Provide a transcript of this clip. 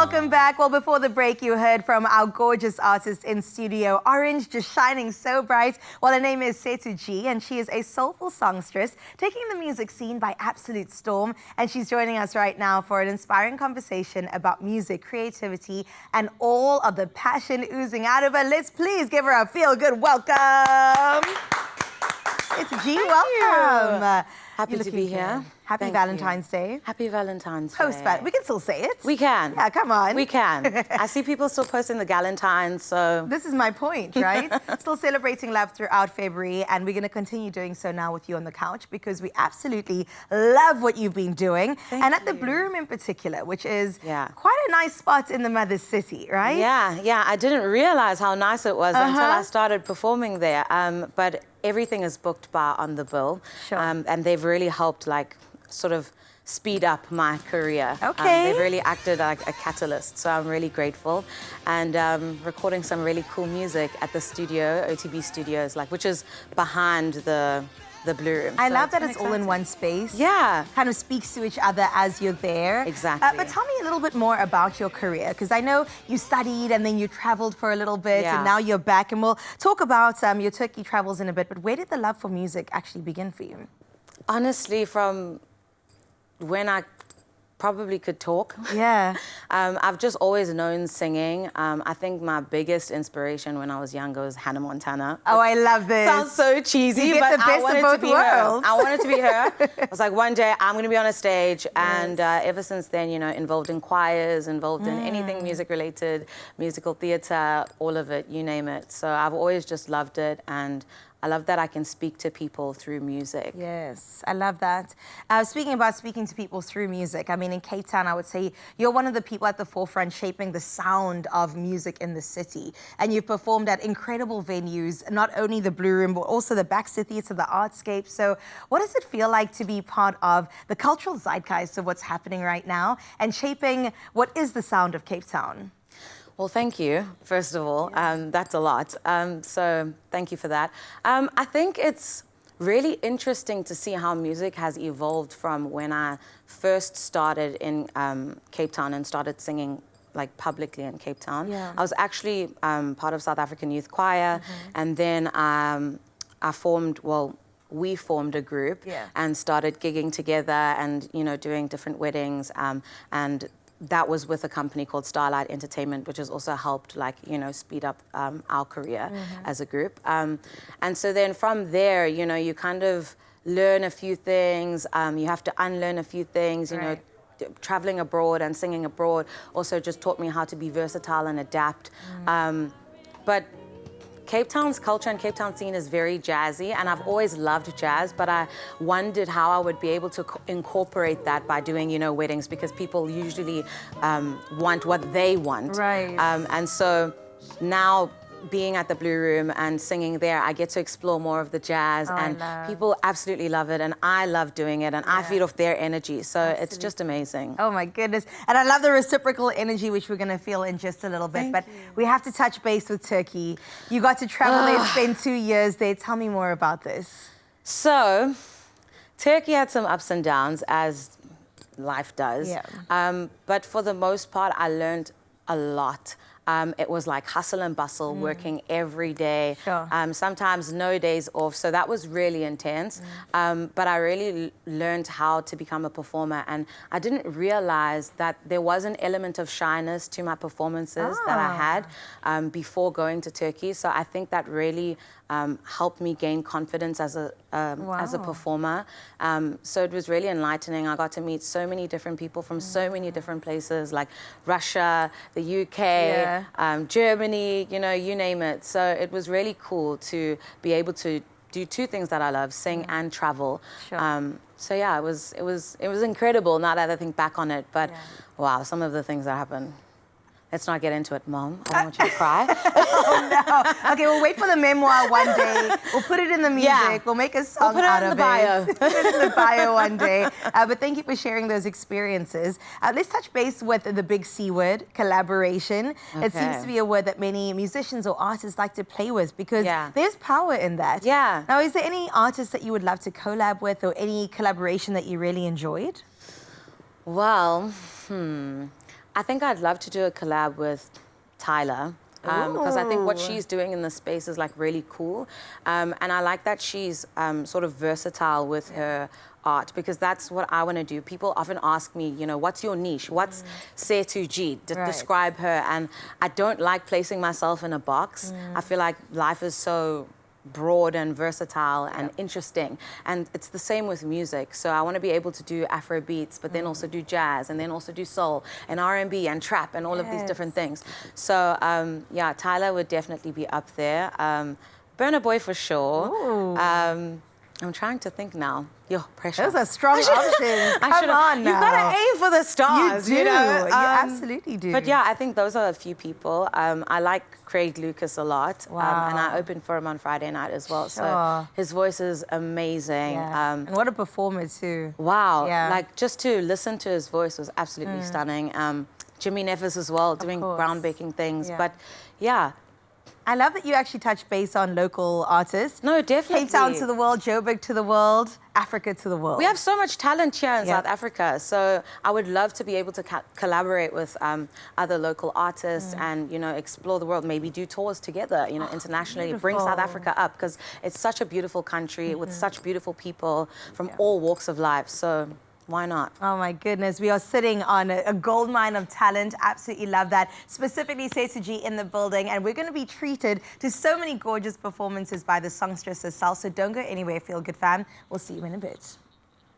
welcome back. Well, before the break, you heard from our gorgeous artist in studio, Orange, just shining so bright. Well, her name is Sethu G, and she is a soulful songstress, taking the music scene by absolute storm. And she's joining us right now for an inspiring conversation about music, creativity, and all of the passion oozing out of her. Let's please give her a feel-good welcome. Sethu G, welcome. Happy to be here. Happy Valentine's Day. Happy Valentine's Day. Post-Val. We can still say it. We can. Yeah, come on. We can. I see people still posting the Galentines, so... This is my point, right? Still celebrating love throughout February, and we're going to continue doing so now with you on the couch because we absolutely love what you've been doing. Thank and at you. the Blue Room in particular, which is Yeah. quite a nice spot in the mother city, right? Yeah. I didn't realize how nice it was until I started performing there. But everything is booked by On The Bill. Sure. And they've really helped, like, sort of speed up my career. Okay. They've really acted like a catalyst, so I'm really grateful. And recording some really cool music at the studio, OTB Studios, like, which is behind the Blue Room. I So love that been it's all in exciting. one space. Yeah. Kind of speaks to each other as you're there. Exactly. But tell me a little bit more about your career, because I know you studied and then you traveled for a little bit Yeah. and now you're back. And we'll talk about your Turkey travels in a bit. But where did the love for music actually begin for you? Honestly, from when I probably could talk. Yeah. I've just always known singing. I think my biggest inspiration when I was younger was Hannah Montana. Oh, I love this. Sounds so cheesy, You get but the best I of wanted both to be worlds. her. I wanted to be her. I was like, one day I'm going to be on a stage. And ever since then, you know, involved in choirs, involved in anything music related, musical theatre, all of it, you name it. So I've always just loved it. And I love that I can speak to people through music. Yes, I love that. Speaking about speaking to people through music, I mean, in Cape Town, I would say you're one of the people at the forefront shaping the sound of music in the city. And you've performed at incredible venues, not only the Blue Room, but also the Baxter Theatre, the Artscape. So what does it feel like to be part of the cultural zeitgeist of what's happening right now and shaping what is the sound of Cape Town? Well, thank you, first of all. That's a lot. So thank you for that. I think it's really interesting to see how music has evolved from when I first started in Cape Town and started singing like publicly in Cape Town. Yeah. I was actually part of South African Youth Choir, and then we formed a group and started gigging together and, you know, doing different weddings and that was with a company called Starlight Entertainment, which has also helped, like, you know, speed up our career as a group. And so then from there, you know, you kind of learn a few things. You have to unlearn a few things, you know. Traveling abroad and singing abroad also just taught me how to be versatile and adapt. But Cape Town's culture and Cape Town scene is very jazzy, and I've always loved jazz, but I wondered how I would be able to incorporate that by doing, you know, weddings, because people usually want what they want. Right. And so now, being at the Blue Room and singing there, I get to explore more of the jazz, and people absolutely love it, and I love doing it, and I feed off their energy, so it's just amazing. Oh my goodness. And I love the reciprocal energy, which we're going to feel in just a little bit. But we have to touch base with Turkey. You got to travel there, spend 2 years there. Tell me more about this. So, Turkey had some ups and downs, as life does. Yeah. But for the most part, I learned a lot. It was like hustle and bustle, working every day, Sure. sometimes no days off. So that was really intense. But I really learned how to become a performer. And I didn't realize that there was an element of shyness to my performances that I had before going to Turkey. So I think that really helped me gain confidence as a performer. So it was really enlightening. I got to meet so many different people from so many different places, like Russia, the UK, Germany, you know, you name it. So it was really cool to be able to do two things that I love, sing and travel. Sure. So yeah, it was incredible now that I think back on it. But wow, some of the things that happened. Let's not get into it, Mom. I don't want you to cry. Oh, no. Okay, we'll wait for the memoir one day. We'll put it in the music. Yeah. We'll make a song out of it. Put it in the bio one day. But thank you for sharing those experiences. Let's touch base with the big C word, collaboration. Okay. It seems to be a word that many musicians or artists like to play with because Yeah. there's power in that. Yeah. Now, is there any artist that you would love to collab with or any collaboration that you really enjoyed? Well, I think I'd love to do a collab with Tyler. Because I think what she's doing in the space is like really cool. And I like that she's sort of versatile with her art, because that's what I want to do. People often ask me, you know, what's your niche? What's Sethu G? Describe her. And I don't like placing myself in a box. I feel like life is so broad and versatile and interesting, and it's the same with music. So I want to be able to do Afro beats, but then also do jazz, and then also do soul and R&B and trap and all of these different things. So yeah, Tyler would definitely be up there. Burna Boy for sure. I'm trying to think now. Yo, pressure. Those are strong options. Come on now. You've got to aim for the stars. You do. You know? You absolutely do. But yeah, I think those are a few people. I like Craig Lucas a lot. Wow. And I opened for him on Friday night as well. So his voice is amazing. And what a performer too. Wow. Like just to listen to his voice was absolutely stunning. Jimmy Nevis as well, doing groundbreaking things. But yeah. I love that you actually touch base on local artists. No, definitely. Cape Town to the world, Joburg to the world, Africa to the world. We have so much talent here in South Africa, so I would love to be able to collaborate with other local artists and, you know, explore the world, maybe do tours together, you know, internationally, bring South Africa up, because it's such a beautiful country with such beautiful people from all walks of life. So why not? Oh my goodness, we are sitting on a gold mine of talent. Absolutely love that. Specifically Sethu G in the building, and we're going to be treated to so many gorgeous performances by the songstress herself. So don't go anywhere, Feel Good fam. We'll see you in a bit.